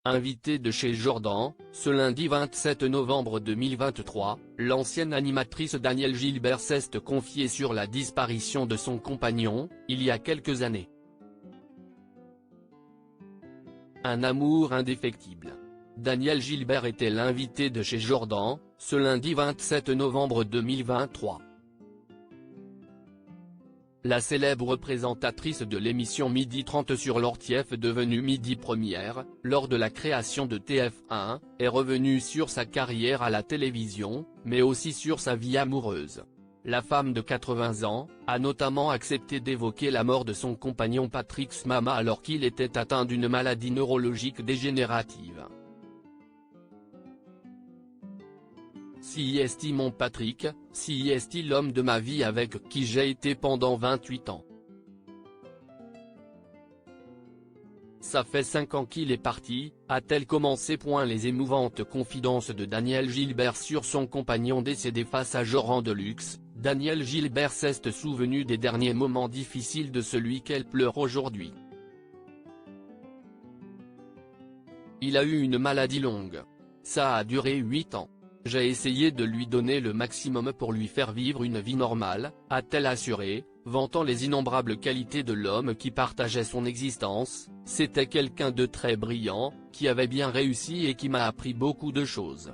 Invitée de chez Jordan, ce lundi 27 novembre 2023, l'ancienne animatrice Danielle Gilbert s'est confiée sur la disparition de son compagnon, il y a quelques années. Un amour indéfectible. Danielle Gilbert était l'invitée de chez Jordan, ce lundi 27 novembre 2023. La célèbre présentatrice de l'émission Midi 30 sur l'ORTF devenue Midi Première, lors de la création de TF1, est revenue sur sa carrière à la télévision, mais aussi sur sa vie amoureuse. La femme de 80 ans, a notamment accepté d'évoquer la mort de son compagnon Patrick Smama alors qu'il était atteint d'une maladie neurologique dégénérative. Si est mon Patrick, si est l'homme de ma vie avec qui j'ai été pendant 28 ans. Ça fait 5 ans qu'il est parti, a-t-elle commencé. Les émouvantes confidences de Danielle Gilbert sur son compagnon décédé face à Jordan Deluxe. Danielle Gilbert s'est souvenue des derniers moments difficiles de celui qu'elle pleure aujourd'hui. Il a eu une maladie longue. Ça a duré 8 ans. J'ai essayé de lui donner le maximum pour lui faire vivre une vie normale, a-t-elle assuré, vantant les innombrables qualités de l'homme qui partageait son existence. C'était quelqu'un de très brillant, qui avait bien réussi et qui m'a appris beaucoup de choses.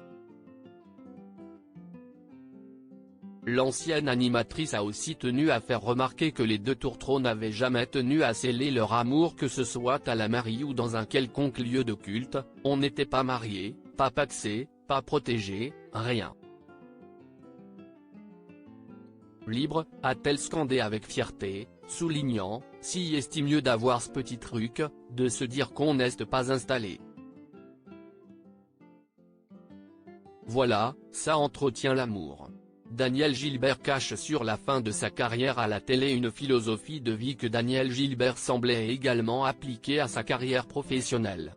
L'ancienne animatrice a aussi tenu à faire remarquer que les deux tourtereaux n'avaient jamais tenu à sceller leur amour, que ce soit à la mairie ou dans un quelconque lieu de culte. On n'était pas mariés, pas pacsés, pas protégés, rien. Libre, a-t-elle scandé avec fierté, soulignant, si est mieux d'avoir ce petit truc, de se dire qu'on n'est pas installé. Voilà, ça entretient l'amour. Danielle Gilbert cache sur la fin de sa carrière à la télé une philosophie de vie que Danielle Gilbert semblait également appliquer à sa carrière professionnelle.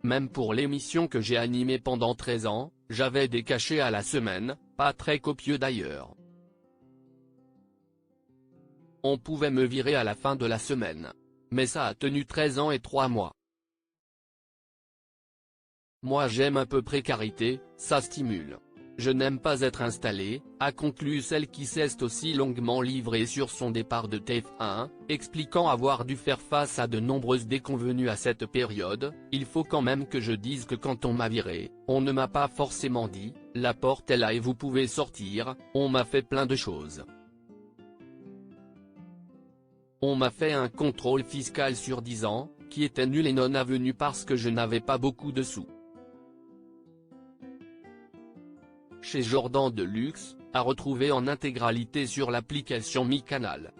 Même pour l'émission que j'ai animée pendant 13 ans, j'avais des cachets à la semaine, pas très copieux d'ailleurs. On pouvait me virer à la fin de la semaine. Mais ça a tenu 13 ans et 3 mois. Moi j'aime un peu précarité, ça stimule. Je n'aime pas être installé, a conclu celle qui s'est aussi longuement livrée sur son départ de TF1, expliquant avoir dû faire face à de nombreuses déconvenues à cette période. Il faut quand même que je dise que quand on m'a viré, on ne m'a pas forcément dit, la porte est là et vous pouvez sortir, on m'a fait plein de choses. On m'a fait un contrôle fiscal sur 10 ans, qui était nul et non avenu parce que je n'avais pas beaucoup de sous. Chez Jordan Deluxe, à retrouver en intégralité sur l'application Mi Canal.